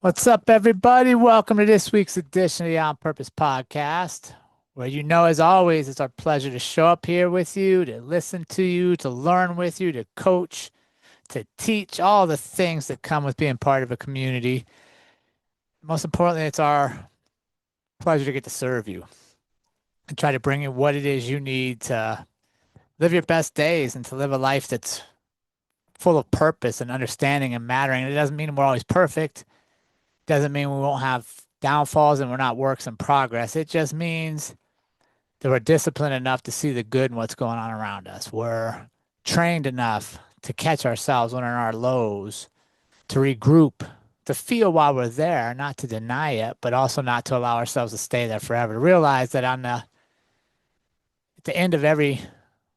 What's up, everybody? Welcome to this week's edition of the On Purpose podcast, where as always, it's our pleasure to show up here with you, to listen to you, to learn with you, to coach, to teach all the things that come with being part of a community. Most importantly, it's our pleasure to get to serve you and try to bring you what it is you need to live your best days and to live a life that's full of purpose and understanding and mattering. And it doesn't mean we're always perfect. Doesn't mean we won't have downfalls and we're not works in progress. It just means that we're disciplined enough to see the good in what's going on around us. We're trained enough to catch ourselves when we're in our lows, to regroup, to feel while we're there, not to deny it, but also not to allow ourselves to stay there forever. To realize that at the end of every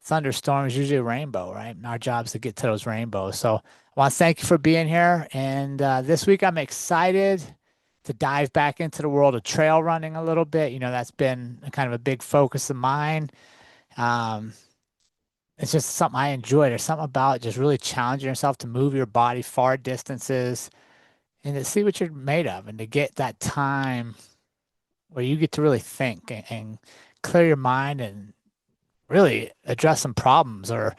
thunderstorm is usually a rainbow, right? And our job is to get to those rainbows. So I want to thank you for being here. And this week I'm excited to dive back into the world of trail running a little bit. That's been kind of a big focus of mine. Um, it's just something I enjoy. There's something about just really challenging yourself to move your body far distances and to see what you're made of and to get that time where you get to really think and clear your mind and really address some problems or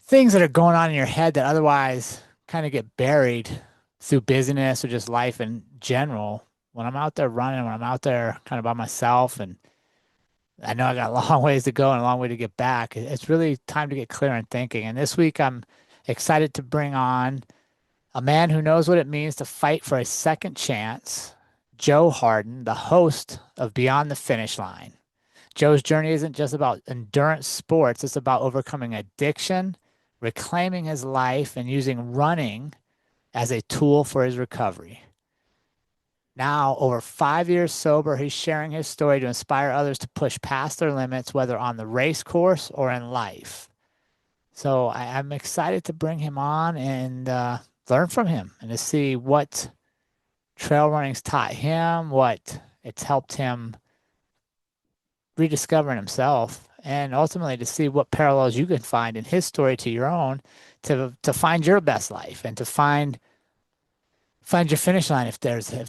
things that are going on in your head that otherwise kind of get buried through busyness or just life in general. When I'm out there running, when I'm out there kind of by myself, and I know I got a long ways to go and a long way to get back, it's really time to get clear in thinking. And this week, I'm excited to bring on a man who knows what it means to fight for a second chance, Joe Harden, the host of Beyond the Finish Line. Joe's journey isn't just about endurance sports, it's about overcoming addiction, reclaiming his life, and using running as a tool for his recovery. Now, over 5 years sober, he's sharing his story to inspire others to push past their limits, whether on the race course or in life. So I'm excited to bring him on and learn from him and to see what trail running's taught him, what it's helped him rediscovering himself, and ultimately to see what parallels you can find in his story to your own to find your best life and to find your finish line if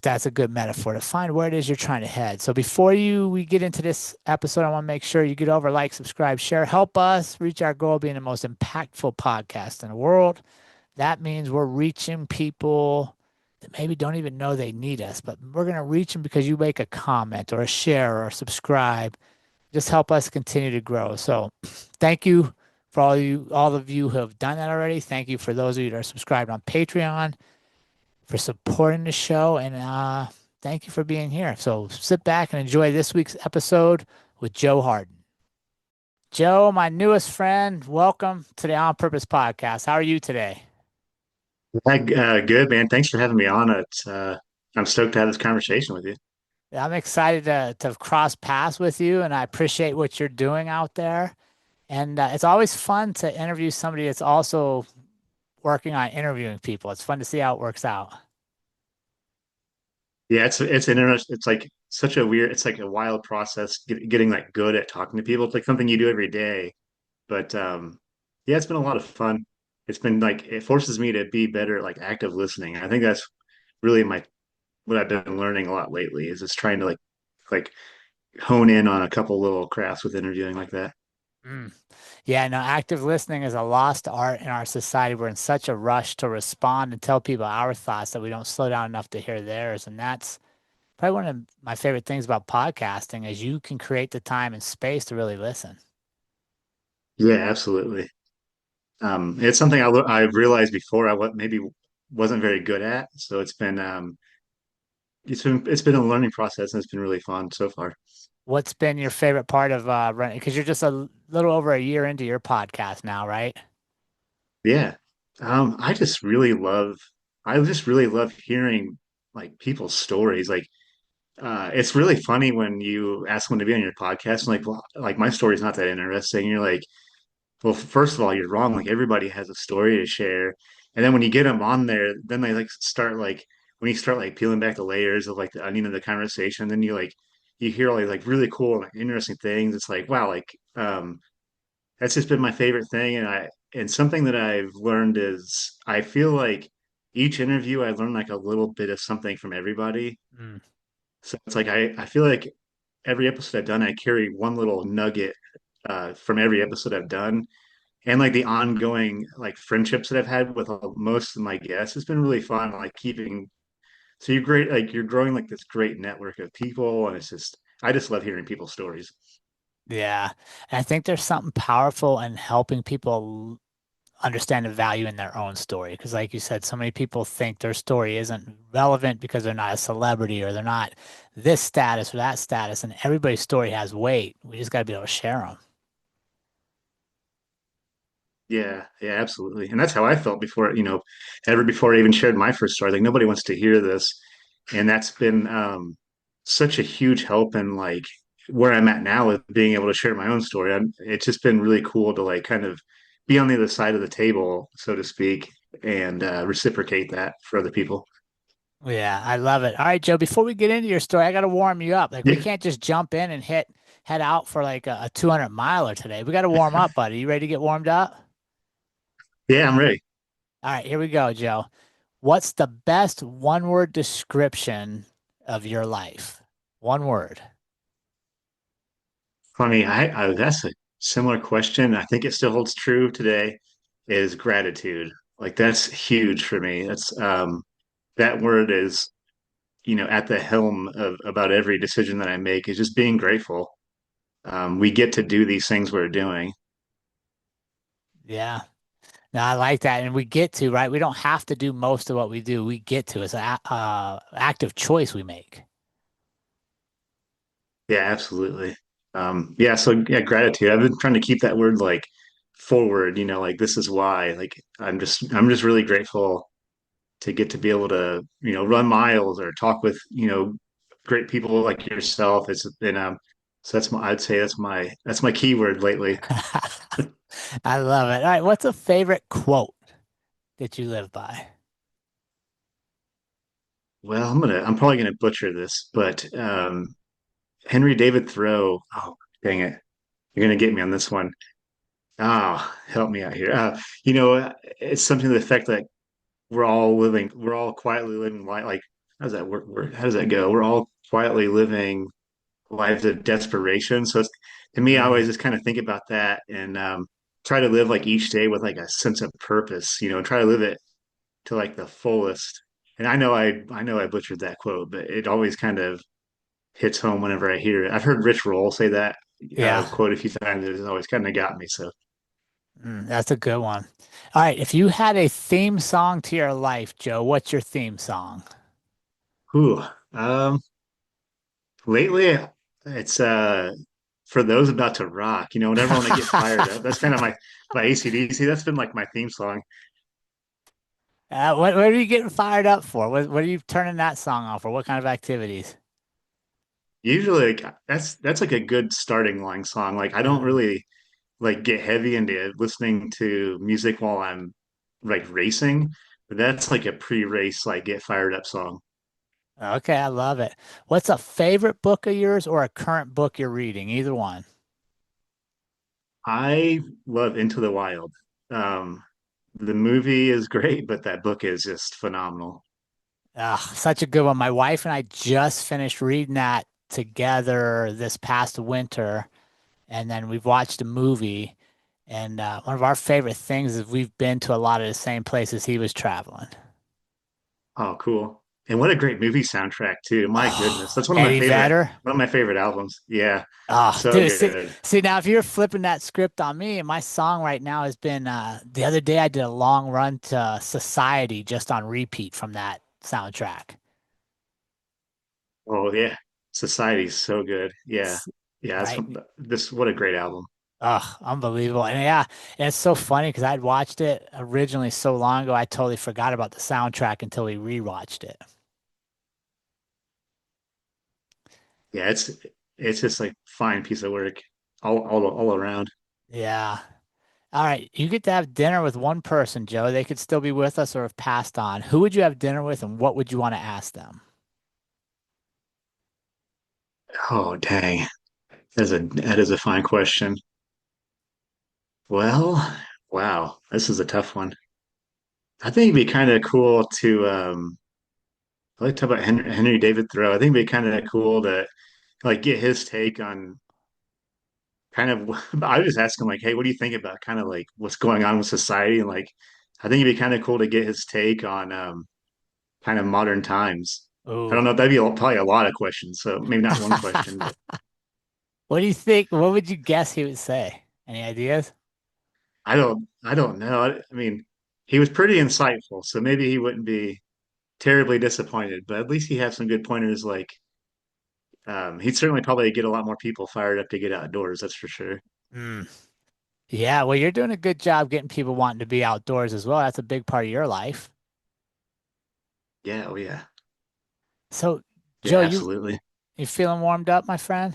that's a good metaphor to find where it is you're trying to head. So before we get into this episode, I want to make sure you get over, like, subscribe, share, help us reach our goal of being the most impactful podcast in the world. That means we're reaching people that maybe don't even know they need us, but we're going to reach them because you make a comment or a share or a subscribe. Just help us continue to grow. So thank you for all of you who have done that already. Thank you for those of you that are subscribed on Patreon for supporting the show. And thank you for being here. So sit back and enjoy this week's episode with Joe Harden. Joe, my newest friend, welcome to the On Purpose podcast. How are you today? Good, man. Thanks for having me on. I'm stoked to have this conversation with you. I'm excited to cross paths with you, and I appreciate what you're doing out there. And it's always fun to interview somebody that's also working on interviewing people. It's fun to see how it works out. Yeah, it's an interest. It's like such a weird. It's like a wild process getting like good at talking to people. It's like something you do every day. But yeah, it's been a lot of fun. It's been like it forces me to be better at like active listening. I think that's really my what I've been learning a lot lately is just trying to like hone in on a couple little crafts with interviewing like that. Mm. Yeah, no, active listening is a lost art in our society. We're in such a rush to respond and tell people our thoughts that we don't slow down enough to hear theirs. And that's probably one of my favorite things about podcasting is you can create the time and space to really listen. Yeah, absolutely. It's something I realized before maybe wasn't very good at. So it's been a learning process and it's been really fun so far. What's been your favorite part of running? Because you're just a little over a year into your podcast now, right? Yeah. Um, I just really love I just really love hearing like people's stories. Like it's really funny when you ask someone to be on your podcast and like well, like my story's not that interesting. You're like, well, first of all, you're wrong. Like everybody has a story to share. And then when you get them on there, then they like start like when you start like peeling back the layers of like the onion of the conversation, then you hear all these like really cool and like, interesting things. It's like, wow, that's just been my favorite thing. And something that I've learned is I feel like each interview I learn like a little bit of something from everybody. Mm. So it's like I feel like every episode I've done, I carry one little nugget from every episode I've done. And like the ongoing like friendships that I've had with most of my guests, it's been really fun. Like keeping so you're great, like you're growing like this great network of people, and it's just I just love hearing people's stories. Yeah. And I think there's something powerful in helping people understand the value in their own story. Because, like you said, so many people think their story isn't relevant because they're not a celebrity or they're not this status or that status. And everybody's story has weight. We just got to be able to share them. Yeah, yeah, absolutely. And that's how I felt before, ever before I even shared my first story. Like nobody wants to hear this. And that's been such a huge help in like where I'm at now with being able to share my own story. It's just been really cool to like kind of be on the other side of the table, so to speak, and reciprocate that for other people. Yeah, I love it. All right, Joe, before we get into your story, I got to warm you up. Like, we Yeah, can't just jump in and head out for like a 200 miler today. We got to warm up, buddy. You ready to get warmed up? yeah, I'm ready. All right, here we go, Joe. What's the best one word description of your life? One word. Funny, I that's a similar question. I think it still holds true today, is gratitude. Like that's huge for me. That word is, at the helm of about every decision that I make is just being grateful. We get to do these things we're doing. Yeah. No, I like that. And we get to, right? We don't have to do most of what we do. We get to. It's an active choice we make. Yeah, absolutely. Yeah, so yeah, gratitude. I've been trying to keep that word like forward, like this is why. Like I'm just really grateful to get to be able to, run miles or talk with, great people like yourself. It's been so I'd say that's my keyword lately. I love it. All right. What's a favorite quote that you live by? Well, I'm probably gonna butcher this, but Henry David Thoreau. Oh, dang it. You're gonna get me on this one. Ah, help me out here. It's something to the effect that we're all quietly living like how does that work? How does that go? We're all quietly living lives of desperation. So to me, I always Mm, just kind of think about that and try to live like each day with like a sense of purpose, and try to live it to like the fullest. And I know I butchered that quote, but it always kind of hits home whenever I hear it. I've heard Rich Roll say that yeah. quote a few times. It's always kind of got me. So, That's a good one. All right. If you had a theme song to your life, Joe, what's your theme song? whew, um, lately it's for those about to rock. Whenever I want to get fired up, that's kind of my AC/DC. That's been like my theme song. What are you getting fired up for? What are you turning that song on for? What kind of activities? Usually, like, that's like a good starting line song. Like I don't Mm. really like get heavy into listening to music while I'm like racing, but that's like a pre-race like get fired up song. Okay, I love it. What's a favorite book of yours or a current book you're reading? Either one. I love Into the Wild. Um, the movie is great, but that book is just phenomenal. Such a good one. My wife and I just finished reading that together this past winter, and then we've watched a movie. And one of our favorite things is we've been to a lot of the same places he was traveling. Oh, cool. And what a great movie soundtrack too. My goodness. Oh, That's Eddie Vedder. one of my favorite albums. Yeah. Oh, So dude, see, good. see now if you're flipping that script on me, my song right now has been the other day I did a long run to Society just on repeat from that soundtrack. Oh yeah. Society's so good. Yeah. Yeah, Right? what a great album. Oh, unbelievable. And yeah, and it's so funny because I'd watched it originally so long ago, I totally forgot about the soundtrack until we rewatched it. Yeah, it's just like fine piece of work all around. Yeah. All right. You get to have dinner with one person, Joe. They could still be with us or have passed on. Who would you have dinner with and what would you want to ask them? Oh dang. That is a fine question. Well, wow, this is a tough one. I think it'd be kind of cool to I like to talk about Henry David Thoreau. I think it'd be kind of cool to like get his take on kind of I would just ask him like, hey, what do you think about kind of like what's going on with society? And like I think it'd be kind of cool to get his take on kind of modern times. I Ooh. don't know, that'd be probably a lot of questions. So maybe not one question, but What do you think? What would you guess he would say? Any ideas? I don't know. I mean, he was pretty insightful, so maybe he wouldn't be terribly disappointed, but at least he has some good pointers like he'd certainly probably get a lot more people fired up to get outdoors, that's for sure. Mm. Yeah, well, you're doing a good job getting people wanting to be outdoors as well. That's a big part of your life. Yeah, oh yeah. So, Yeah, Joe, absolutely. you feeling warmed up, my friend?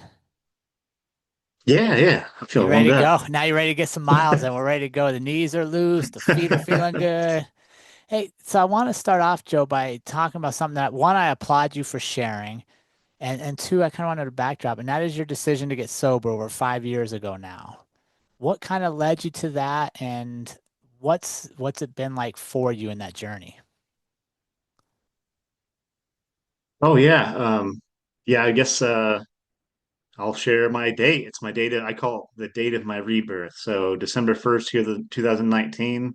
Yeah, yeah. I You feel ready warmed to up. go? Now you're ready to get some miles and we're ready to go. The knees are loose, the feet are feeling good. Hey, so I want to start off, Joe, by talking about something that one, I applaud you for sharing, and two, I kind of wanted to backdrop, and that is your decision to get sober over 5 years ago now. What kind of led you to that, and what's it been like for you in that journey? Oh yeah. Yeah, I guess I'll share my date. It's my date. I call it the date of my rebirth. So December 1st, here, the 2019,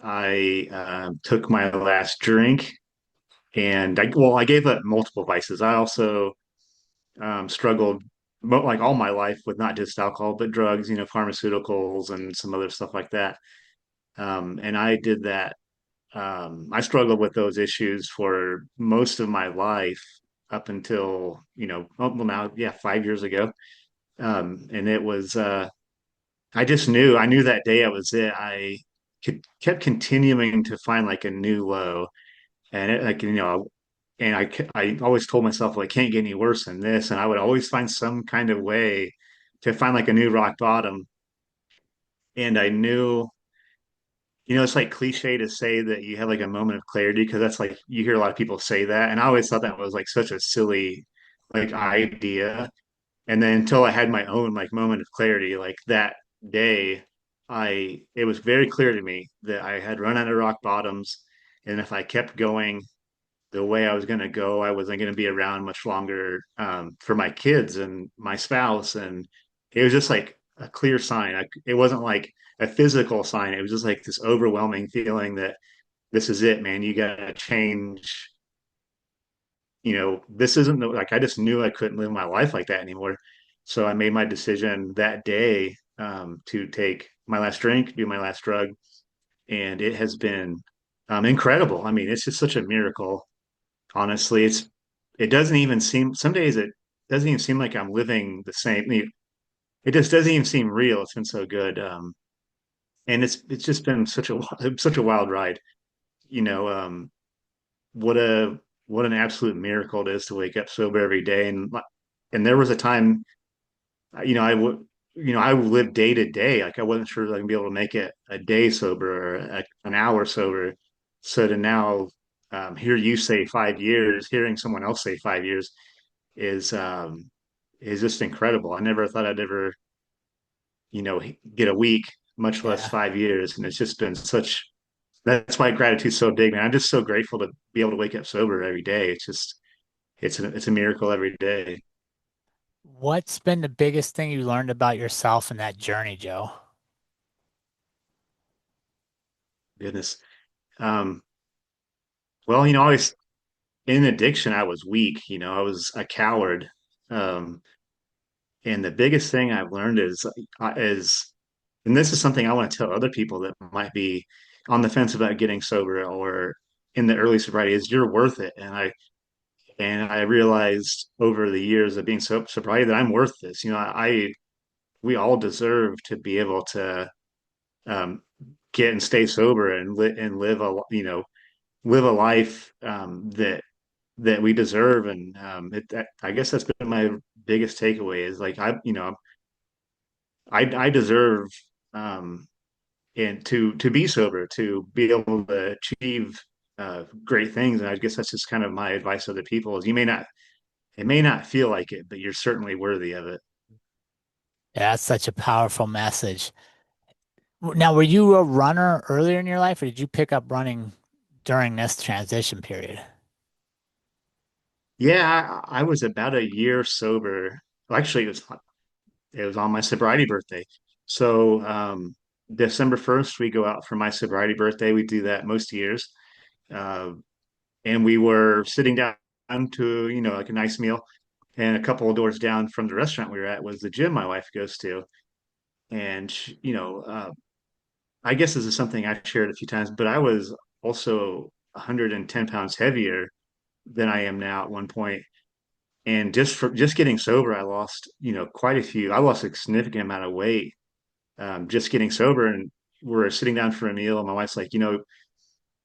I took my last drink, and I gave up multiple vices. I also struggled like all my life with not just alcohol, but drugs, pharmaceuticals and some other stuff like that. And I did that. I struggled with those issues for most of my life up until, well, now, yeah, 5 years ago. And it was, I knew that day I was it. Kept continuing to find like a new low, and I always told myself, well, I can't get any worse than this. And I would always find some kind of way to find like a new rock bottom. And I knew, it's like cliche to say that you have like a moment of clarity because that's like you hear a lot of people say that. And I always thought that was like such a silly like idea. And then until I had my own like moment of clarity, like that day, it was very clear to me that I had run out of rock bottoms. And if I kept going the way I was going to go, I wasn't going to be around much longer for my kids and my spouse. And it was just like a clear sign. It wasn't like a physical sign. It was just like this overwhelming feeling that this is it, man. You got to change. This isn't like I just knew I couldn't live my life like that anymore. So I made my decision that day to take my last drink, do my last drug, and it has been incredible. I mean, it's just such a miracle. Honestly, it doesn't even seem some days it doesn't even seem like I'm living the same. It just doesn't even seem real. It's been so good, and it's just been such a wild ride. You know, what a what an absolute miracle it is to wake up sober every day. And there was a time, I would I would live day to day. Like I wasn't sure if I can be able to make it a day sober or an hour sober. So to now hear you say 5 years, hearing someone else say 5 years is um is just incredible. I never thought I'd ever, get a week, much less Yeah. 5 years. And it's just been that's why gratitude's so big, man. I'm just so grateful to be able to wake up sober every day. It's a miracle every day. What's been the biggest thing you learned about yourself in that journey, Joe? Goodness. Um, well, always in addiction, I was weak. I was a coward. Um, and the biggest thing I've learned is, and this is something I want to tell other people that might be on the fence about getting sober or in the early sobriety, is you're worth it. And I realized over the years of being sobriety that I'm worth this. We all deserve to be able to um, get and stay sober and live live a life that we deserve. And I guess that's been my biggest takeaway is like I deserve um, and to be sober, to be able to achieve great things. And I guess that's just kind of my advice to other people is it may not feel like it, but you're certainly worthy of it. Yeah, that's such a powerful message. Now, were you a runner earlier in your life, or did you pick up running during this transition period? Yeah, I was about a year sober. Well, actually, it was on my sobriety birthday. So December 1st, we go out for my sobriety birthday. We do that most years. Uh, and we were sitting down to, like a nice meal. And a couple of doors down from the restaurant we were at was the gym my wife goes to. And, I guess this is something I shared a few times, but I was also 110 pounds heavier than I am now at one point. And just getting sober, I lost, I lost a significant amount of weight just getting sober. And we're sitting down for a meal, and my wife's like,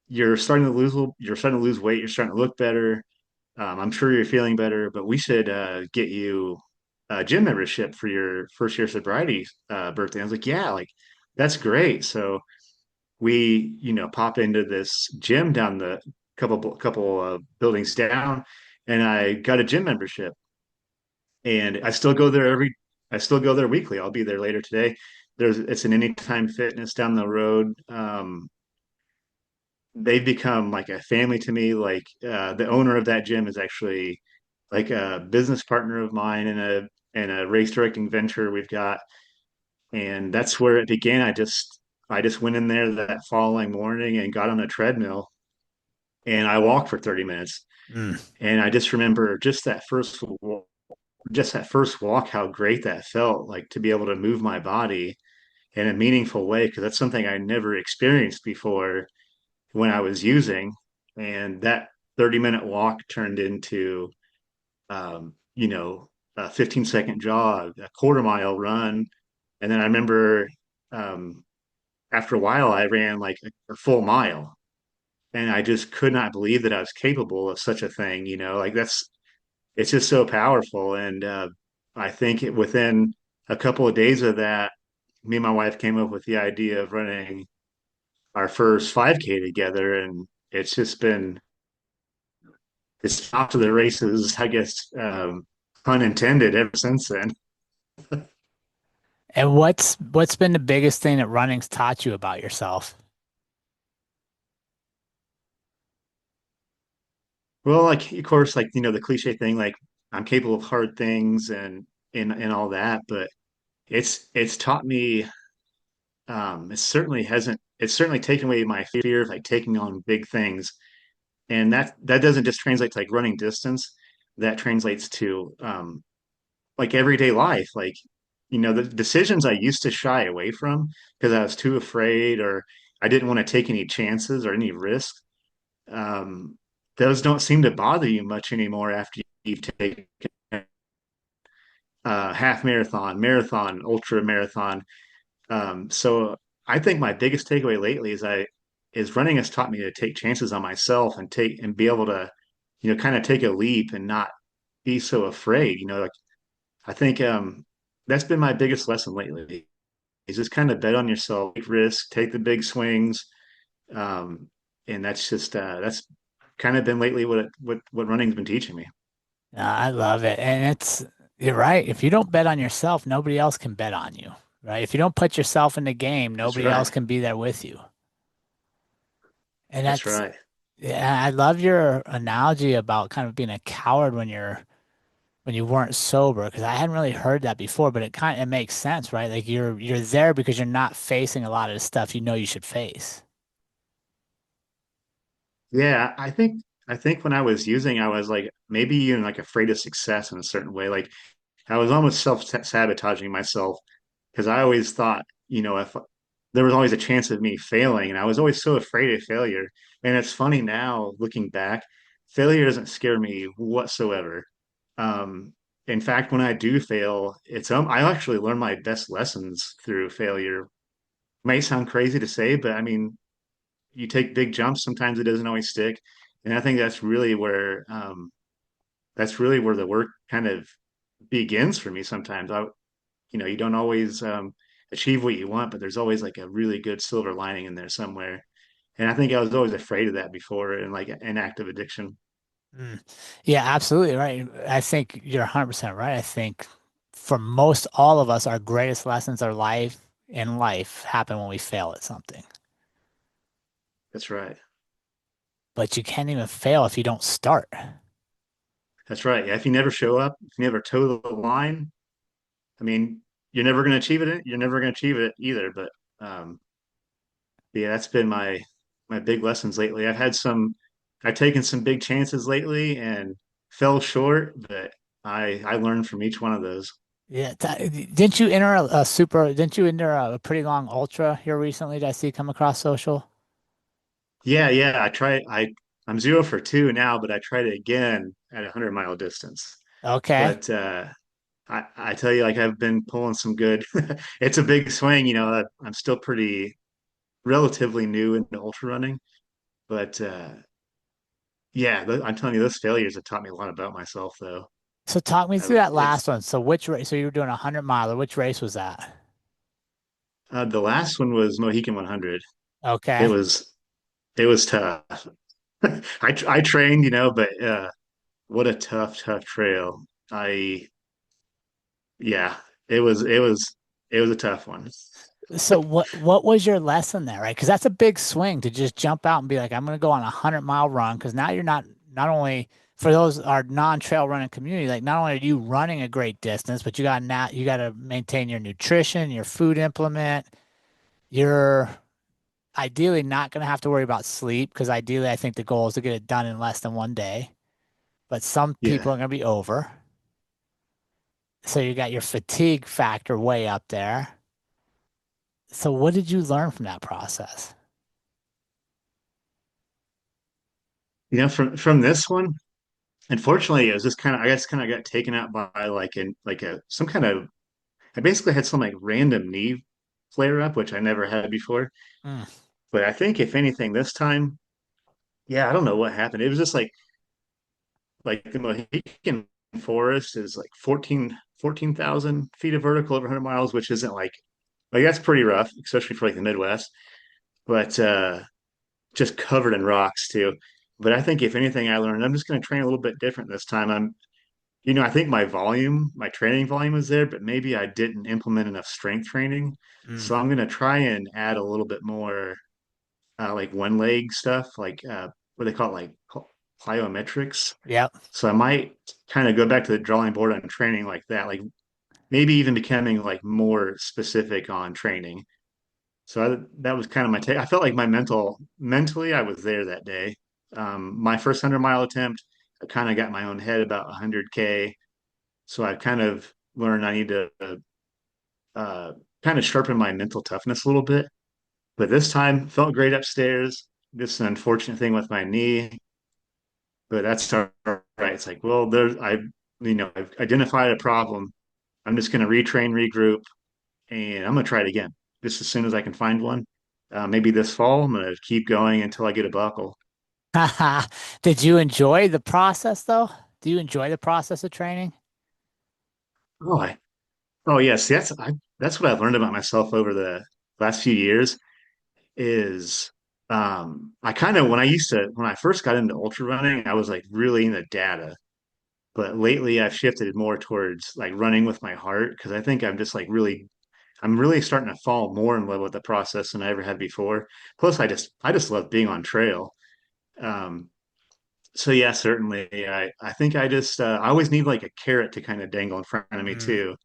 you're starting to lose weight, you're starting to look better. I'm sure you're feeling better, but we should get you a gym membership for your first year sobriety birthday. I was like, yeah, like that's great. So we, pop into this gym down the couple buildings down, and I got a gym membership, and I still go there weekly. I'll be there later today. It's an Anytime Fitness down the road. They've become like a family to me. Like the owner of that gym is actually like a business partner of mine in a race directing venture we've got, and that's where it began. I just went in there that following morning and got on a treadmill, and I walked for 30 minutes. Mm. And I just remember just that first walk, how great that felt, like to be able to move my body in a meaningful way, because that's something I never experienced before when I was using. And that 30-minute walk turned into, a 15-second jog, a quarter mile run. And then I remember um, after a while, I ran like a full mile. And I just could not believe that I was capable of such a thing, like it's just so powerful. And I think within a couple of days of that, me and my wife came up with the idea of running our first 5K together. And it's off to the races, I guess, pun intended, ever since then. And what's been the biggest thing that running's taught you about yourself? Well, like, of course, like, the cliche thing, like, I'm capable of hard things and all that. But it's taught me, it's certainly taken away my fear of like taking on big things. And that doesn't just translate to like running distance. That translates to like everyday life. Like, the decisions I used to shy away from because I was too afraid, or I didn't want to take any chances or any risks. Um, those don't seem to bother you much anymore after you've taken half marathon, ultra marathon. So I think my biggest takeaway lately is running has taught me to take chances on myself and be able to, kind of take a leap and not be so afraid. Like I think that's been my biggest lesson lately. Is just kind of bet on yourself, take risk, take the big swings. Um, and that's kind of been lately what running's been teaching me. I love it. And you're right. If you don't bet on yourself, nobody else can bet on you, right? If you don't put yourself in the game, That's nobody else right. can be there with you. And That's right. yeah, I love your analogy about kind of being a coward when you weren't sober, because I hadn't really heard that before, but it makes sense, right? Like you're there because you're not facing a lot of the stuff you know you should face. Yeah, I think when I was using, I was like maybe even like afraid of success in a certain way. Like I was almost self-sabotaging myself because I always thought, if there was always a chance of me failing, and I was always so afraid of failure. And it's funny now looking back, failure doesn't scare me whatsoever. Um, in fact, when I do fail, I actually learn my best lessons through failure. Might sound crazy to say, but I mean, you take big jumps, sometimes it doesn't always stick. And I think that's really where the work kind of begins for me sometimes. You don't always achieve what you want, but there's always like a really good silver lining in there somewhere. And I think I was always afraid of that before in like an active addiction. Mm. Yeah, absolutely right. I think you're 100% right. I think for most all of us, our greatest lessons are life in life happen when we fail at something. That's right. But you can't even fail if you don't start. That's right. Yeah, if you never show up, if you never toe the line, I mean, you're never going to achieve it. You're never going to achieve it either. But um, yeah, that's been my big lessons lately. I've taken some big chances lately and fell short, but I learned from each one of those. Yeah. Didn't you enter a super, didn't you enter a pretty long ultra here recently that I see come across social? Yeah, yeah. I'm 0 for 2 now, but I tried it again at a 100-mile distance. Okay. But I tell you, like I've been pulling some good. It's a big swing, you know. I'm still pretty relatively new into ultra running, but yeah, I'm telling you, those failures have taught me a lot about myself, though. So talk me through I've that it's last one. So which race, so you were doing a 100 miler. Which race was that? The last one was Mohican 100. It Okay. was it was tough. I trained, you know, but what a tough trail. I Yeah, it was a tough one. So what was your lesson there, right? Because that's a big swing to just jump out and be like, I'm going to go on a 100 mile run. Because now you're not only for those our non-trail running community, like not only are you running a great distance, but you got to maintain your nutrition, your food implement. You're ideally not going to have to worry about sleep because ideally I think the goal is to get it done in less than 1 day. But some Yeah. people are going to be over. So you got your fatigue factor way up there. So what did you learn from that process? You know, from this one, unfortunately, it was just kind of I guess kind of got taken out by like a some kind of I basically had some like random knee flare up, which I never had before. Mm, But I think if anything this time, yeah, I don't know what happened. It was just like the Mohican Forest is like 14,000 feet of vertical over 100 miles, which isn't like that's pretty rough, especially for like the Midwest. But just covered in rocks too. But I think if anything, I learned I'm just going to train a little bit different this time. I think my training volume is there, but maybe I didn't implement enough strength training. mm. So I'm going to try and add a little bit more like one leg stuff, like what they call it, like plyometrics. Yep. So I might kind of go back to the drawing board on training like that, like maybe even becoming like more specific on training. That was kind of my take. I felt like mentally, I was there that day. My first 100-mile attempt, I kind of got in my own head about 100K. So I kind of learned I need to uh, kind of sharpen my mental toughness a little bit. But this time, felt great upstairs. Just an unfortunate thing with my knee, but that's all right. It's like, well, I've identified a problem. I'm just going to retrain, regroup, and I'm going to try it again just as soon as I can find one. Maybe this fall, I'm going to keep going until I get a buckle. Did you enjoy the process though? Do you enjoy the process of training? Oh, oh yes, that's what I've learned about myself over the last few years is I kind of when I first got into ultra running, I was like really into data. But lately I've shifted more towards like running with my heart because I think I'm really starting to fall more in love with the process than I ever had before. Plus I just love being on trail. Um, so yeah, certainly. I think I always need like a carrot to kind of dangle in front of me Mm. too.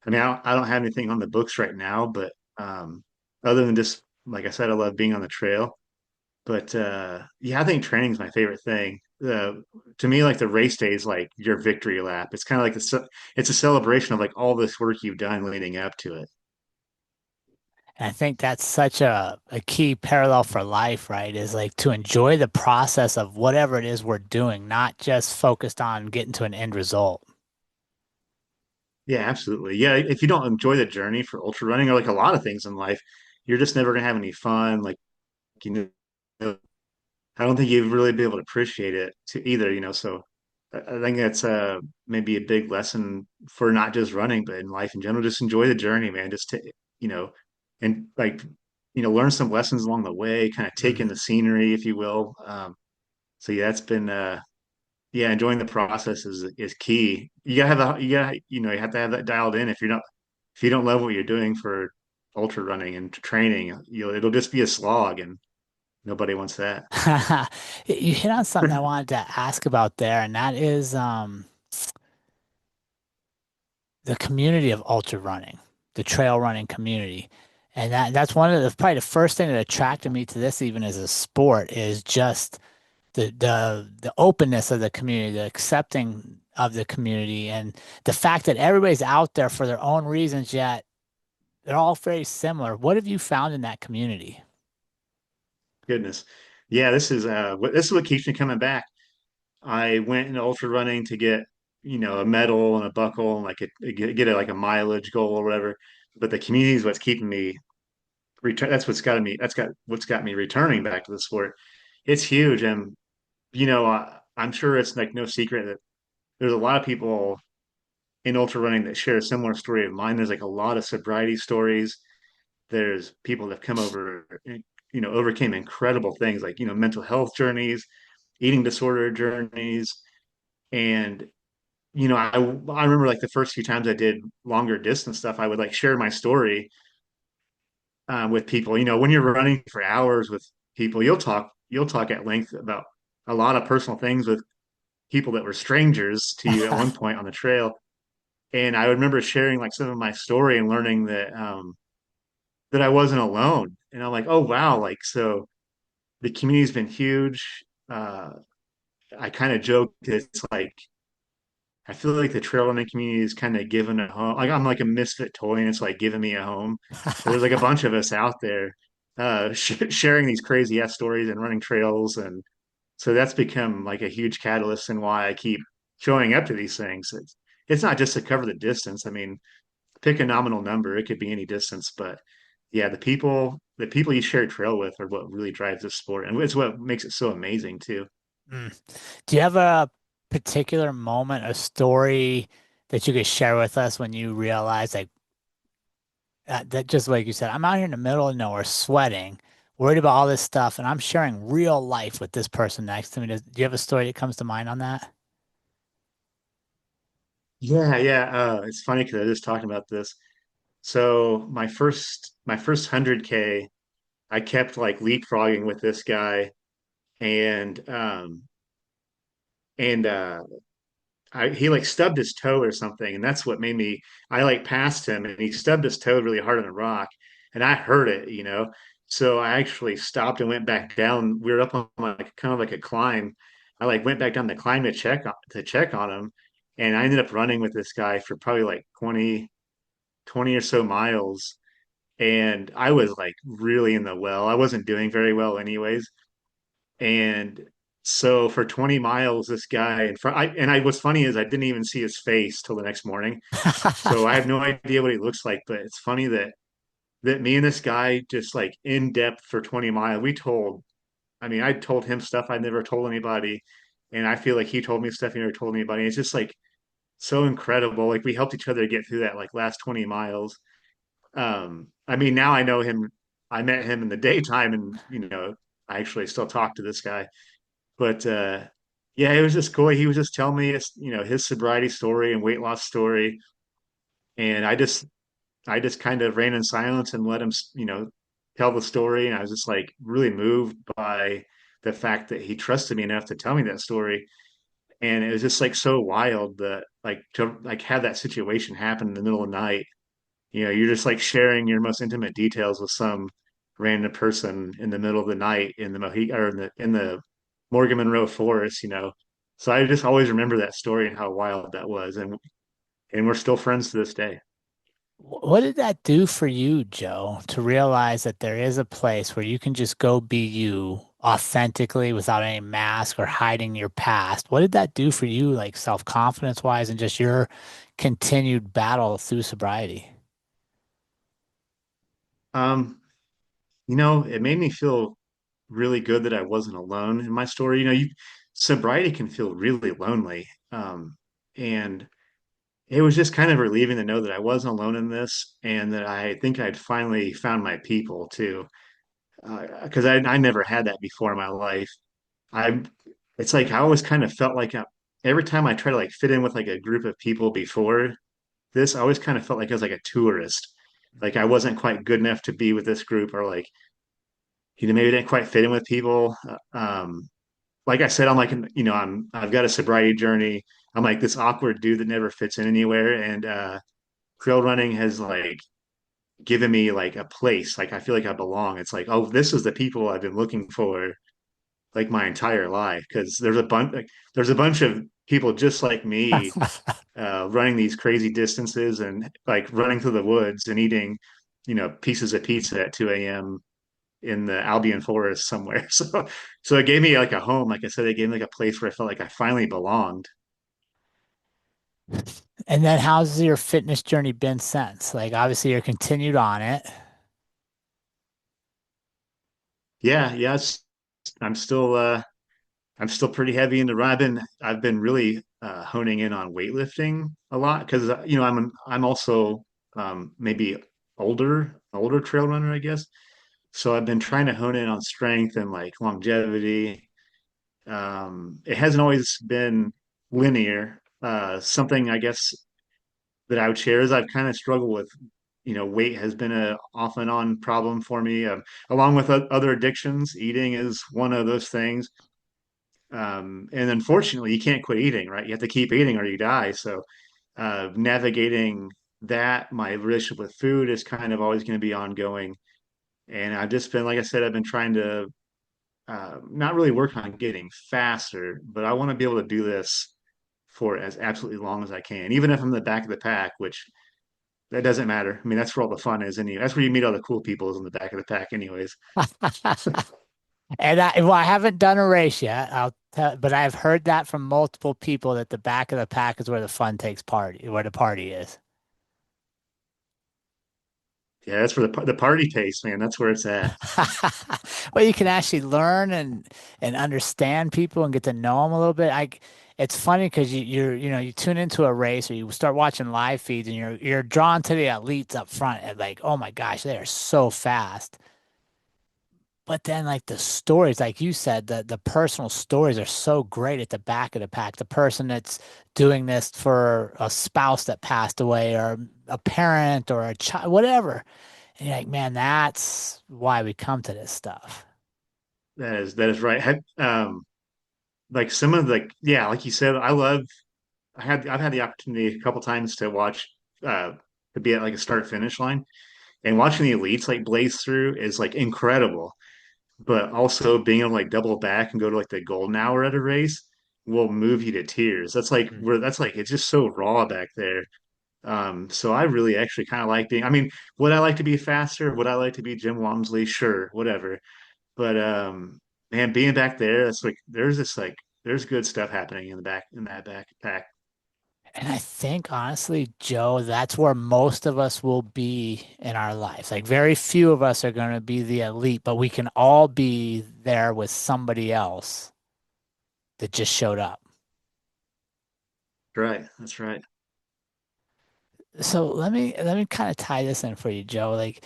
I mean, I don't have anything on the books right now, but other than just like I said, I love being on the trail. But yeah, I think training is my favorite thing. To me, like the race day is like your victory lap. It's kind of like it's a celebration of like all this work you've done leading up to it. And I think that's such a key parallel for life, right? Is like to enjoy the process of whatever it is we're doing, not just focused on getting to an end result. Yeah, absolutely. Yeah, if you don't enjoy the journey for ultra running or like a lot of things in life, you're just never gonna have any fun. Like you know, I don't think you'd really be able to appreciate it to either. So I think that's maybe a big lesson for not just running, but in life in general. Just enjoy the journey, man. Just to you know, and like learn some lessons along the way. Kind of take in Mm. the scenery, if you will. So yeah, that's been yeah, enjoying the process is key. You gotta have you have to have that dialed in. If you don't love what you're doing for ultra running and training. It'll just be a slog, and nobody wants that. You hit on something I wanted to ask about there, and that is the community of ultra running, the trail running community. And that's one of the probably the first thing that attracted me to this even as a sport is just the openness of the community, the accepting of the community, and the fact that everybody's out there for their own reasons, yet they're all very similar. What have you found in that community? Goodness. Yeah, this is what keeps me coming back. I went into ultra running to get, a medal and a buckle and like get a, like a mileage goal or whatever. But the community is what's keeping me return. That's what's got me returning back to the sport. It's huge, and I'm sure it's like no secret that there's a lot of people in ultra running that share a similar story of mine. There's like a lot of sobriety stories. There's people that have come over, overcame incredible things like, mental health journeys, eating disorder journeys. And, I remember like the first few times I did longer distance stuff, I would like share my story with people. When you're running for hours with people, you'll talk at length about a lot of personal things with people that were strangers to you at one point on the trail. And I remember sharing like some of my story and learning that I wasn't alone. And I'm like, oh wow, like so the community's been huge. I kind of joke it's like I feel like the trail running community is kind of given a home. Like I'm like a misfit toy, and it's like giving me a home. But there's like a bunch of us out there sharing these crazy ass stories and running trails, and so that's become like a huge catalyst and why I keep showing up to these things. It's not just to cover the distance. I mean, pick a nominal number; it could be any distance, but yeah, the people you share a trail with are what really drives the sport, and it's what makes it so amazing too. Mm. Do you have a particular moment, a story that you could share with us when you realize like that just like you said, I'm out here in the middle of nowhere sweating, worried about all this stuff, and I'm sharing real life with this person next to me. Do you have a story that comes to mind on that? Yeah, yeah. It's funny because I was just talking about this. So my first 100K, I kept like leapfrogging with this guy, and and he like stubbed his toe or something, and that's what made me. I like passed him, and he stubbed his toe really hard on a rock, and I heard it. So I actually stopped and went back down. We were up on like kind of like a climb. I like went back down the climb to check on him, and I ended up running with this guy for probably like 20 or so miles. And I was like really in the well. I wasn't doing very well anyways. And so for 20 miles, this guy in front, what's funny is I didn't even see his face till the next morning. So I have no idea what he looks like, but it's funny that me and this guy just like in depth for 20 miles. I told him stuff I'd never told anybody. And I feel like he told me stuff he never told anybody. It's just like so incredible. Like we helped each other get through that like last 20 miles. Now I know him. I met him in the daytime, and I actually still talk to this guy. But yeah, it was just cool. He was just telling me his sobriety story and weight loss story, and I just kind of ran in silence and let him tell the story. And I was just like really moved by the fact that he trusted me enough to tell me that story. And it was just like so wild that like to like have that situation happen in the middle of the night. You're just like sharing your most intimate details with some random person in the middle of the night in the or in the Morgan Monroe forest. So I just always remember that story and how wild that was, and we're still friends to this day. What did that do for you, Joe, to realize that there is a place where you can just go be you authentically without any mask or hiding your past? What did that do for you, like self-confidence wise, and just your continued battle through sobriety? It made me feel really good that I wasn't alone in my story. Sobriety can feel really lonely. And it was just kind of relieving to know that I wasn't alone in this and that I think I'd finally found my people too. Because I never had that before in my life. I, it's like I always kind of felt like every time I try to like fit in with like a group of people before this, I always kind of felt like I was like a tourist. like I wasn't quite good enough to be with this group, or like maybe didn't quite fit in with people. Like I said, I'm like, I've got a sobriety journey. I'm like this awkward dude that never fits in anywhere, and trail running has like given me like a place. Like I feel like I belong. It's like, oh, this is the people I've been looking for like my entire life, because there's a bunch of people just like me running these crazy distances and like running through the woods and eating, pieces of pizza at 2 a.m. in the Albion Forest somewhere. So it gave me like a home. Like I said, it gave me like a place where I felt like I finally belonged. And then how's your fitness journey been since? Like obviously you're continued on it. Yeah, yeah. I'm still I'm still pretty heavy into run. I've been really honing in on weightlifting a lot because I'm also maybe older trail runner, I guess. So I've been trying to hone in on strength and like longevity. It hasn't always been linear. Something I guess that I would share is I've kind of struggled with, weight has been a off and on problem for me. Along with other addictions, eating is one of those things. And unfortunately, you can't quit eating, right? You have to keep eating or you die. So navigating that, my relationship with food is kind of always going to be ongoing. And I've just been, like I said, I've been trying to not really work on getting faster, but I want to be able to do this for as absolutely long as I can, even if I'm the back of the pack, which that doesn't matter. I mean, that's where all the fun is. Anyway, that's where you meet all the cool people is in the back of the pack, anyways. And I haven't done a race yet. But I've heard that from multiple people that the back of the pack is where the fun takes party, where the party is. Yeah, that's where the party pace, man. That's where it's at. Well, you can actually learn and understand people and get to know them a little bit. It's funny because you tune into a race or you start watching live feeds and you're drawn to the elites up front and like, oh my gosh, they are so fast. But then like the stories, like you said, the personal stories are so great at the back of the pack. The person that's doing this for a spouse that passed away or a parent or a child, whatever. And you're like, man, that's why we come to this stuff. That is right. Like some of the yeah, like you said, I've had the opportunity a couple times to watch uh to be at like a start finish line, and watching the elites like blaze through is like incredible. But also being able to like double back and go to like the golden hour at a race will move you to tears. That's like it's just so raw back there. So I really actually kind of like being. I mean, would I like to be faster? Would I like to be Jim Walmsley? Sure, whatever. But man, being back there, that's like there's good stuff happening in the back in that backpack. And I think honestly, Joe, that's where most of us will be in our lives. Like very few of us are going to be the elite, but we can all be there with somebody else that just showed up. Right, that's right. So let me kind of tie this in for you, Joe. Like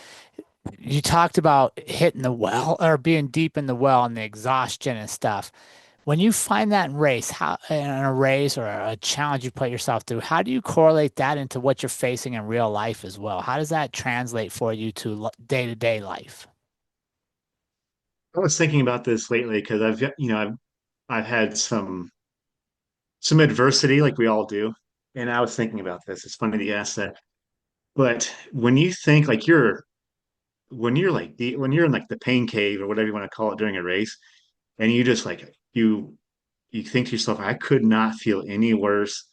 you talked about hitting the well or being deep in the well and the exhaustion and stuff. When you find that in a race or a challenge you put yourself through, how do you correlate that into what you're facing in real life as well? How does that translate for you to day-to-day life? I was thinking about this lately because I've had some adversity like we all do, and I was thinking about this. It's funny that you asked that. But when you think like when you're in like the pain cave or whatever you want to call it during a race, and you just like you think to yourself, I could not feel any worse.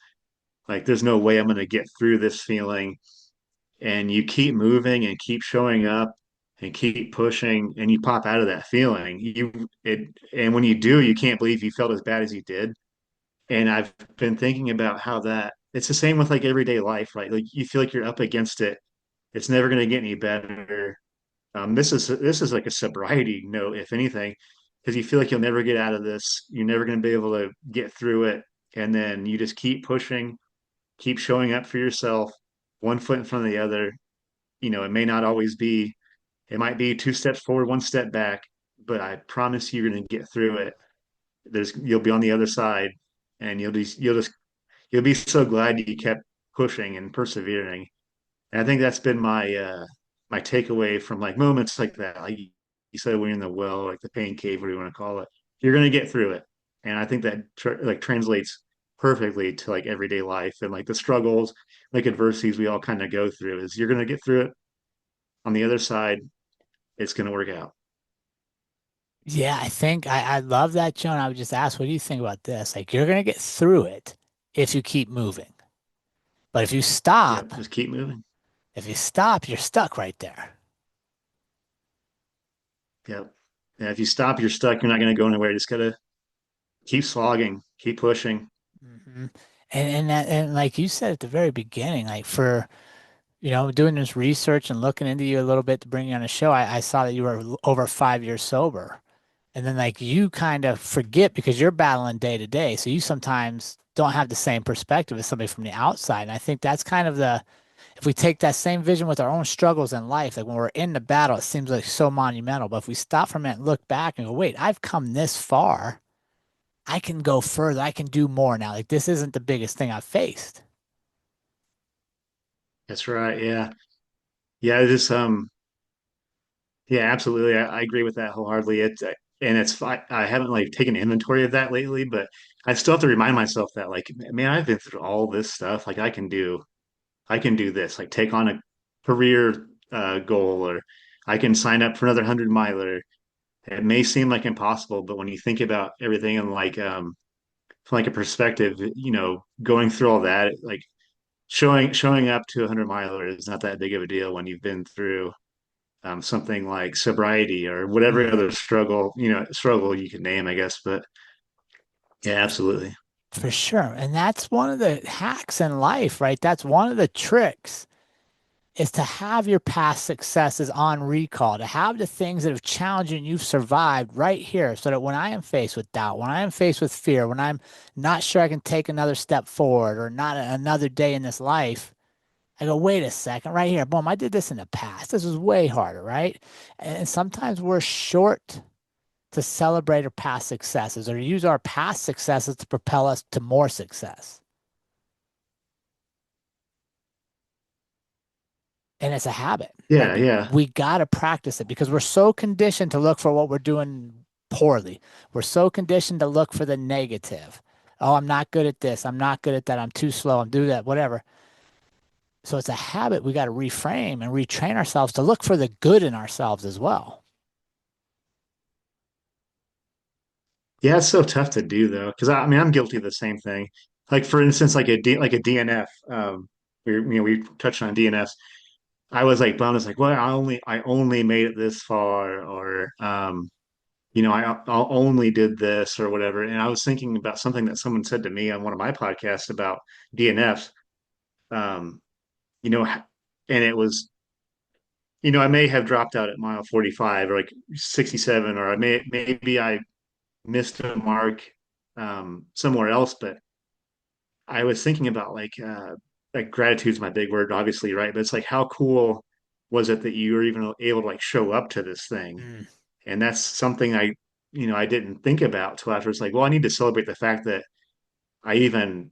Like there's no way I'm going to get through this feeling. And you keep moving and keep showing up and keep pushing, and you pop out of that feeling. And when you do, you can't believe you felt as bad as you did. And I've been thinking about how that it's the same with like everyday life, right? Like you feel like you're up against it. It's never going to get any better. This is like a sobriety note, if anything, because you feel like you'll never get out of this. You're never going to be able to get through it, and then you just keep pushing, keep showing up for yourself, one foot in front of the other. It may not always be. It might be two steps forward, one step back, but I promise you're going to get through it. You'll be on the other side, and you'll be so glad you kept pushing and persevering. And I think that's been my my takeaway from like moments like that, like you said, when you're in the well, like the pain cave, what do you want to call it? You're gonna get through it, and I think that like translates perfectly to like everyday life and like the struggles, like adversities we all kind of go through. Is you're gonna get through it. On the other side, it's gonna work out. Yeah, I think I love that, Joan. I would just ask, what do you think about this? Like, you're gonna get through it if you keep moving. But Yep, just keep moving. if you stop, you're stuck right there. Yep. Yeah, if you stop, you're stuck. You're not gonna go anywhere. You just gotta keep slogging, keep pushing. Hmm. And like you said at the very beginning, like for doing this research and looking into you a little bit to bring you on a show, I saw that you were over 5 years sober. And then like you kind of forget because you're battling day to day. So you sometimes don't have the same perspective as somebody from the outside. And I think that's kind of if we take that same vision with our own struggles in life, like when we're in the battle, it seems like so monumental. But if we stop for a minute and look back and go, wait, I've come this far. I can go further. I can do more now. Like this isn't the biggest thing I've faced. That's right. Yeah. Yeah. This yeah, absolutely. I agree with that wholeheartedly. And I haven't like taken inventory of that lately, but I still have to remind myself that like, man, I've been through all this stuff. Like I can do this. Like take on a career goal, or I can sign up for another 100 miler. It may seem like impossible, but when you think about everything and like from like a perspective, going through all that, like showing up to a 100 miler is not that big of a deal when you've been through something like sobriety or whatever Mm. other struggle you can name, I guess. But yeah, absolutely. For sure. And that's one of the hacks in life, right? That's one of the tricks is to have your past successes on recall, to have the things that have challenged you and you've survived right here so that when I am faced with doubt, when I am faced with fear, when I'm not sure I can take another step forward or not another day in this life, I go, wait a second, right here. Boom, I did this in the past. This was way harder, right? And sometimes we're short to celebrate our past successes or use our past successes to propel us to more success. And it's a habit. Like Yeah, yeah. we got to practice it because we're so conditioned to look for what we're doing poorly. We're so conditioned to look for the negative. Oh, I'm not good at this. I'm not good at that. I'm too slow. I'm do that, whatever. So it's a habit we got to reframe and retrain ourselves to look for the good in ourselves as well. Yeah, it's so tough to do though, because I mean I'm guilty of the same thing. Like for instance, like a DNF. We touched on DNFs. I was like bummed. It's like, well, I only made it this far, or I only did this or whatever. And I was thinking about something that someone said to me on one of my podcasts about DNFs. Um, you know, and it was, I may have dropped out at mile 45 or like 67, or maybe I missed a mark somewhere else. But I was thinking about like gratitude's my big word, obviously, right? But it's like how cool was it that you were even able to like show up to this thing? Mm. And that's something I didn't think about till after. It's like, well, I need to celebrate the fact that I even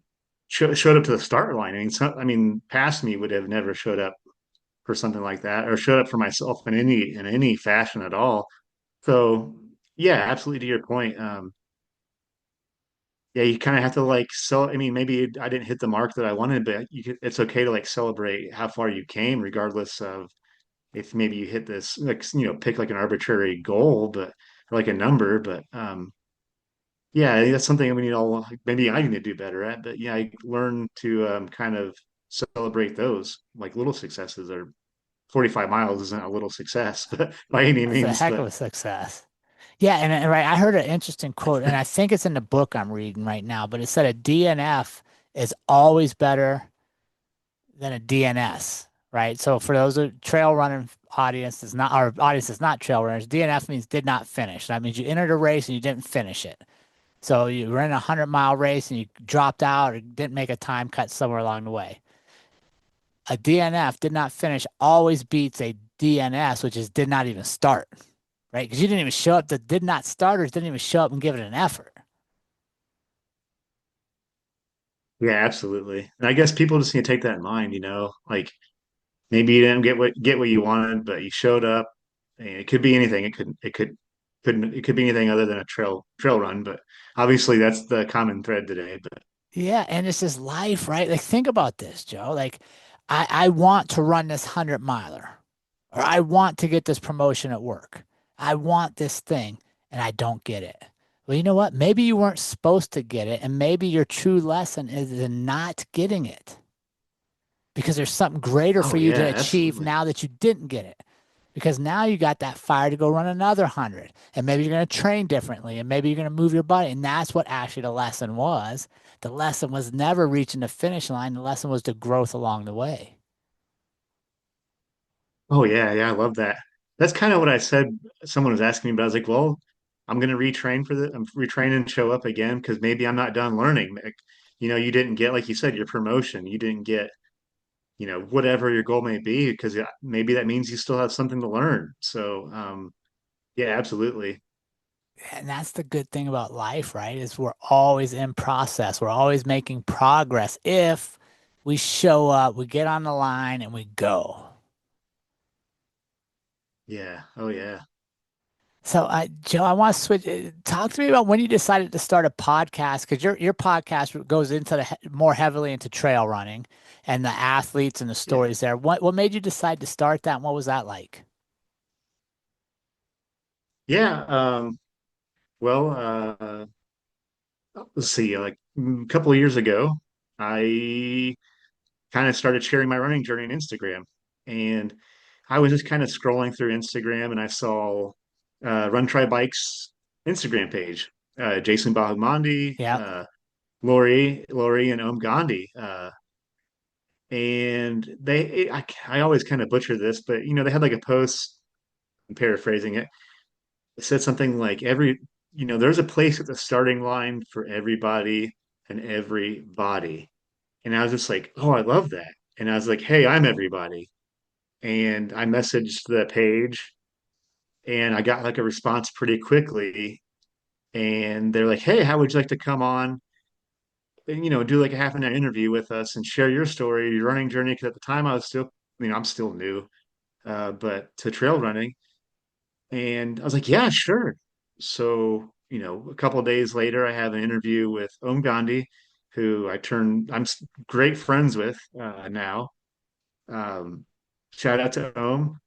showed up to the start line. I mean, past me would have never showed up for something like that, or showed up for myself in any fashion at all. So yeah, absolutely to your point. Yeah, you kind of have to like I mean, maybe I didn't hit the mark that I wanted, but it's okay to like celebrate how far you came, regardless of if maybe you hit this, like, pick like an arbitrary goal, but or like a number. But yeah, that's something we need all maybe I need to do better at. But yeah, I learn to kind of celebrate those like little successes. Or 45 miles isn't a little success, but by any That's a means. heck of But a success. Yeah, and right, I heard an interesting quote, and I think it's in the book I'm reading right now, but it said a DNF is always better than a DNS, right? So for those trail running audience is not our audience is not trail runners, DNF means did not finish. That means you entered a race and you didn't finish it. So you ran a 100-mile race and you dropped out or didn't make a time cut somewhere along the way. A DNF did not finish always beats a DNS, which is did not even start, right? Because you didn't even show up. The did not starters didn't even show up and give it an effort. yeah, absolutely. And I guess people just need to take that in mind, like maybe you didn't get what you wanted, but you showed up. And it could be anything. It could be anything other than a trail run, but obviously that's the common thread today. But Yeah, and it's just life, right? Like think about this, Joe. Like I want to run this 100 miler, or I want to get this promotion at work. I want this thing and I don't get it. Well, you know what? Maybe you weren't supposed to get it, and maybe your true lesson is in not getting it because there's something greater for oh you to yeah, achieve absolutely. now that you didn't get it. Because now you got that fire to go run another 100. And maybe you're going to train differently. And maybe you're going to move your body. And that's what actually the lesson was. The lesson was never reaching the finish line. The lesson was the growth along the way. Oh yeah, yeah, I love that. That's kind of what I said. Someone was asking me, but I was like, well, I'm going to retrain for this. I'm retrain and show up again because maybe I'm not done learning. Like, you didn't get, like you said, your promotion. You didn't get, whatever your goal may be, because maybe that means you still have something to learn. So, yeah, absolutely. And that's the good thing about life, right? Is we're always in process. We're always making progress if we show up, we get on the line and we go. Yeah. Oh yeah. So, Joe, I want to switch. Talk to me about when you decided to start a podcast because your podcast goes into more heavily into trail running and the athletes and the Yeah. stories there. What made you decide to start that? And what was that like? Yeah. Well, let's see, like a couple of years ago, I kind of started sharing my running journey on Instagram. And I was just kind of scrolling through Instagram and I saw Run Try Bike's Instagram page, Jason Bahumandi, Yeah. Lori and Om Gandhi. And I always kind of butcher this, but they had like a post, I'm paraphrasing it. It said something like there's a place at the starting line for everybody and everybody. And I was just like, oh, I love that. And I was like, hey, I'm everybody. And I messaged the page and I got like a response pretty quickly. And they're like, hey, how would you like to come on and, do like a half an hour interview with us and share your story, your running journey? Because at the time I was still, I'm still new, but to trail running. And I was like, yeah, sure. So, a couple of days later, I have an interview with Om Gandhi, who I'm great friends with now. Um, Shout out to Om.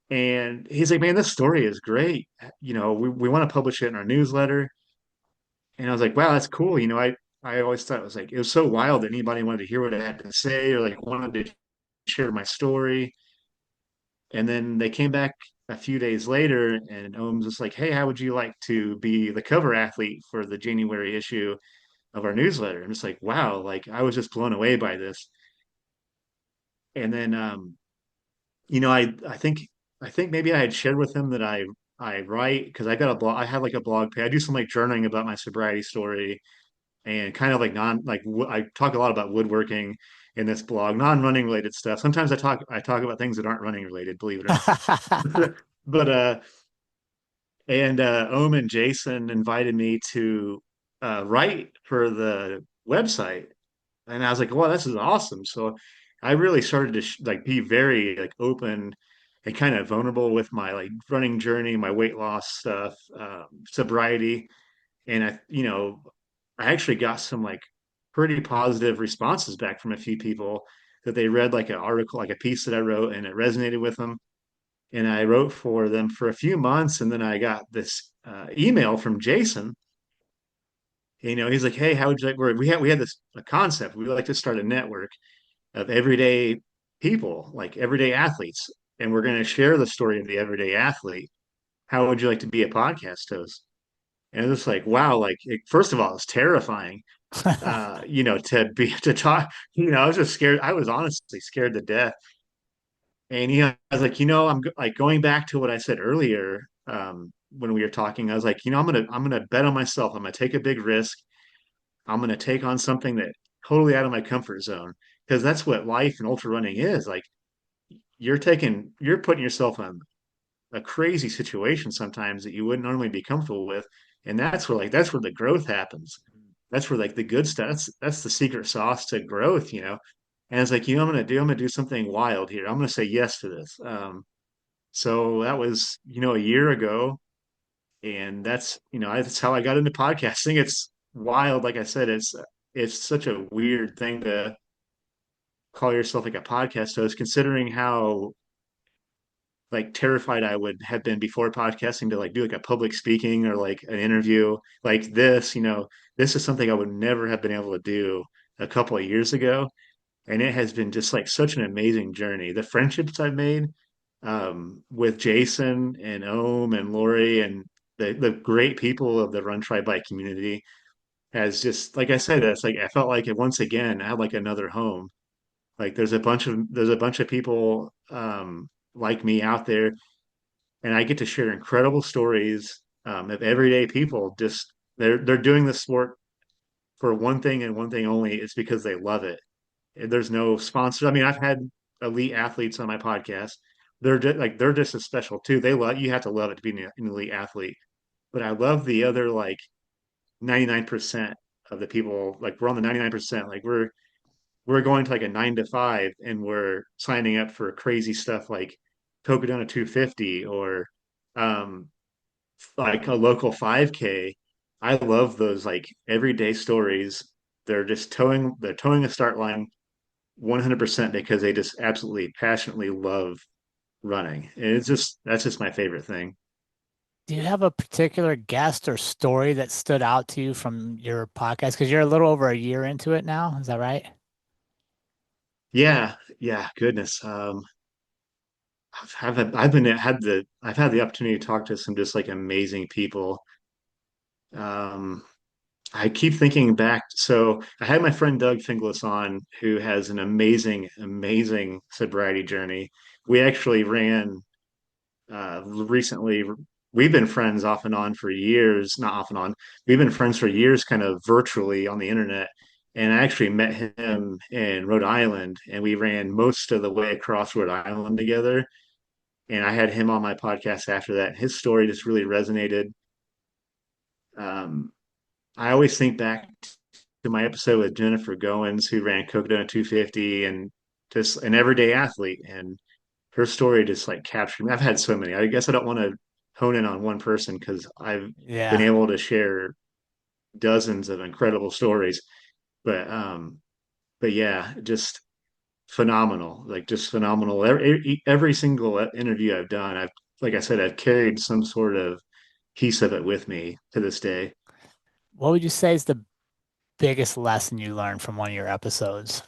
And he's like, man, this story is great. We want to publish it in our newsletter. And I was like, wow, that's cool. I always thought it was so wild that anybody wanted to hear what I had to say or like wanted to share my story. And then they came back a few days later and Ohm's just like, hey, how would you like to be the cover athlete for the January issue of our newsletter? I'm just like, wow, like I was just blown away by this. And then I think maybe I had shared with him that I write because I got a blog. I have like a blog page. I do some like journaling about my sobriety story and kind of like I talk a lot about woodworking in this blog, non-running related stuff. Sometimes I talk about things that aren't running related, believe it or not. But and Ohm and Jason invited me to write for the website, and I was like, "Wow, this is awesome!" So I really started to like be very like open and kind of vulnerable with my like running journey, my weight loss stuff, sobriety, and I actually got some like pretty positive responses back from a few people that they read like an article, like a piece that I wrote, and it resonated with them. And I wrote for them for a few months, and then I got this email from Jason. He's like, "Hey, how would you like?" We had this a concept. We would like to start a network of everyday people, like everyday athletes, and we're going to share the story of the everyday athlete. How would you like to be a podcast host? And it was like, wow, like first of all, it's terrifying, to talk. I was just scared. I was honestly scared to death. And I was like, like going back to what I said earlier, when we were talking, I was like, I'm gonna bet on myself. I'm gonna take a big risk. I'm gonna take on something that totally out of my comfort zone because that's what life and ultra running is. Like you're putting yourself in a crazy situation sometimes that you wouldn't normally be comfortable with, and that's where the growth happens. That's where like the good stuff. That's the secret sauce to growth. And I was like, I'm gonna do something wild here. I'm gonna say yes to this. So that was, a year ago, and that's how I got into podcasting. It's wild, like I said, it's such a weird thing to call yourself like a podcast host, considering how like terrified I would have been before podcasting to like do like a public speaking or like an interview like this. This is something I would never have been able to do a couple of years ago. And it has been just like such an amazing journey. The friendships I've made with Jason and Ohm and Lori and the great people of the Run Try Bike community has just, like I said, it's like I felt like it once again, I had like another home. Like there's a bunch of people like me out there, and I get to share incredible stories of everyday people. Just they're doing this sport for one thing and one thing only. It's because they love it. There's no sponsor. I mean, I've had elite athletes on my podcast. They're just as special too. You have to love it to be an elite athlete. But I love the other like 99% of the people. Like we're on the 99%. Like we're going to like a 9 to 5, and we're signing up for crazy stuff like Cocodona 250 or um, like a local 5K. I love those like everyday stories. They're towing a start line 100% because they just absolutely passionately love running. And that's just my favorite thing. Do you have a particular guest or story that stood out to you from your podcast? Because you're a little over a year into it now. Is that right? Yeah, yeah, goodness. I've had the opportunity to talk to some just like amazing people. Um, I keep thinking back. So I had my friend Doug Finglas on, who has an amazing, amazing sobriety journey. We actually ran recently. We've been friends off and on for years, not off and on. We've been friends for years, kind of virtually on the internet. And I actually met him in Rhode Island, and we ran most of the way across Rhode Island together. And I had him on my podcast after that. His story just really resonated. Um, I always think back to my episode with Jennifer Goins, who ran Cocodona 250 and just an everyday athlete. And her story just like captured me. I've had so many. I guess I don't want to hone in on one person because I've been Yeah. able to share dozens of incredible stories. But but yeah, just phenomenal. Like just phenomenal. Every single interview I've done, like I said, I've carried some sort of piece of it with me to this day. What would you say is the biggest lesson you learned from one of your episodes?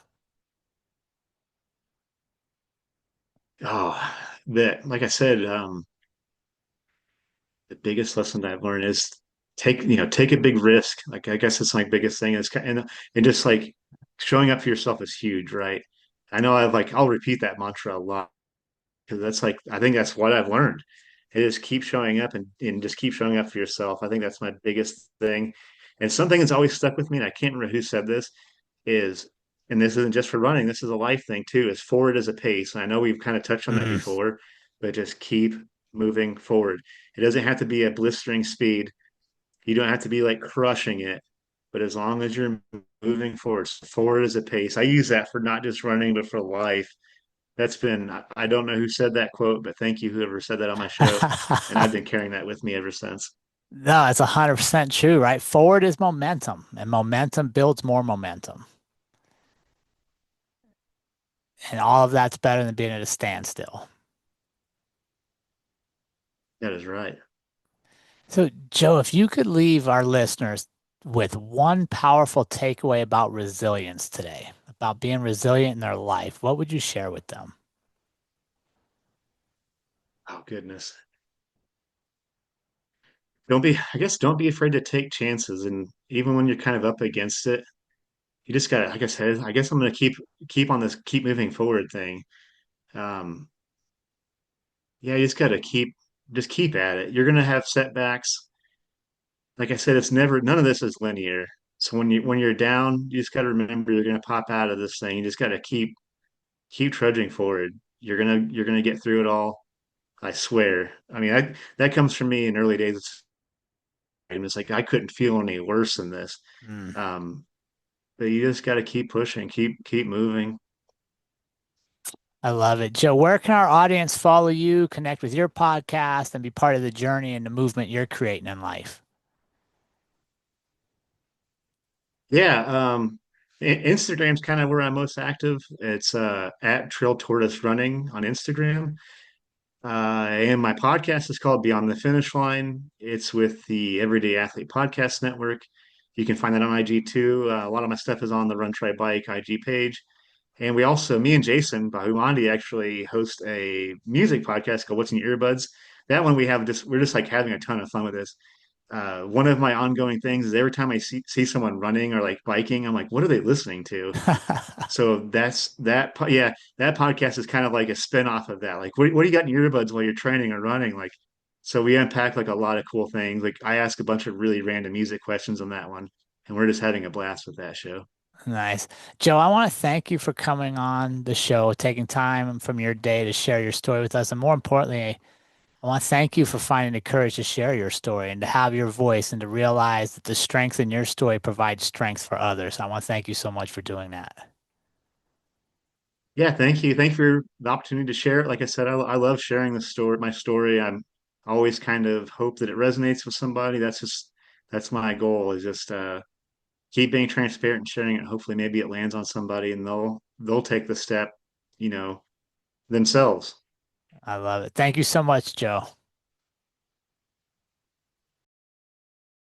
Oh, that like I said, the biggest lesson that I've learned is take a big risk. Like I guess it's my biggest thing is and just like showing up for yourself is huge, right? I know I'll repeat that mantra a lot because that's like I think that's what I've learned. It is keep showing up and just keep showing up for yourself. I think that's my biggest thing. And something that's always stuck with me, and I can't remember who said this, is, and this isn't just for running, this is a life thing too, is forward as a pace. And I know we've kind of touched on that Mm. before, but just keep moving forward. It doesn't have to be a blistering speed. You don't have to be like crushing it, but as long as you're moving forward as a pace. I use that for not just running, but for life. I don't know who said that quote, but thank you, whoever said that on my show. And I've been carrying that with me ever since. No, it's 100% true, right? Forward is momentum, and momentum builds more momentum. And all of that's better than being at a standstill. That is right. So, Joe, if you could leave our listeners with one powerful takeaway about resilience today, about being resilient in their life, what would you share with them? Oh, goodness. Don't be afraid to take chances. And even when you're kind of up against it, you just gotta, like I said, I guess I'm gonna keep on this, keep moving forward thing. Um, yeah, you just gotta just keep at it. You're gonna have setbacks. Like I said, none of this is linear. So when you're down, you just gotta remember you're gonna pop out of this thing. You just gotta keep trudging forward. You're gonna get through it all. I swear. I mean, that comes from me in early days. It's like I couldn't feel any worse than this. Mm. Um, but you just got to keep pushing, keep moving. I love it. Joe, where can our audience follow you, connect with your podcast, and be part of the journey and the movement you're creating in life? Yeah, Instagram's kind of where I'm most active. It's at Trail Tortoise Running on Instagram. And my podcast is called Beyond the Finish Line. It's with the Everyday Athlete Podcast Network. You can find that on IG too. A lot of my stuff is on the Run Try Bike IG page. And we also, me and Jason Bahumandi actually host a music podcast called What's in Your Earbuds. That one we're just like having a ton of fun with this. One of my ongoing things is every time I see someone running or like biking, I'm like, what are they listening to? So yeah, that podcast is kind of like a spin-off of that. Like, what do you got in your earbuds while you're training or running? Like, so we unpack like a lot of cool things. Like I ask a bunch of really random music questions on that one, and we're just having a blast with that show. Nice. Joe, I want to thank you for coming on the show, taking time from your day to share your story with us. And more importantly, I want to thank you for finding the courage to share your story and to have your voice and to realize that the strength in your story provides strength for others. I want to thank you so much for doing that. Yeah, thank you. Thank you for the opportunity to share it. Like I said, I love sharing my story. I'm always kind of hope that it resonates with somebody. That's my goal is just keep being transparent and sharing it. Hopefully, maybe it lands on somebody and they'll take the step, you know, themselves. I love it. Thank you so much, Joe.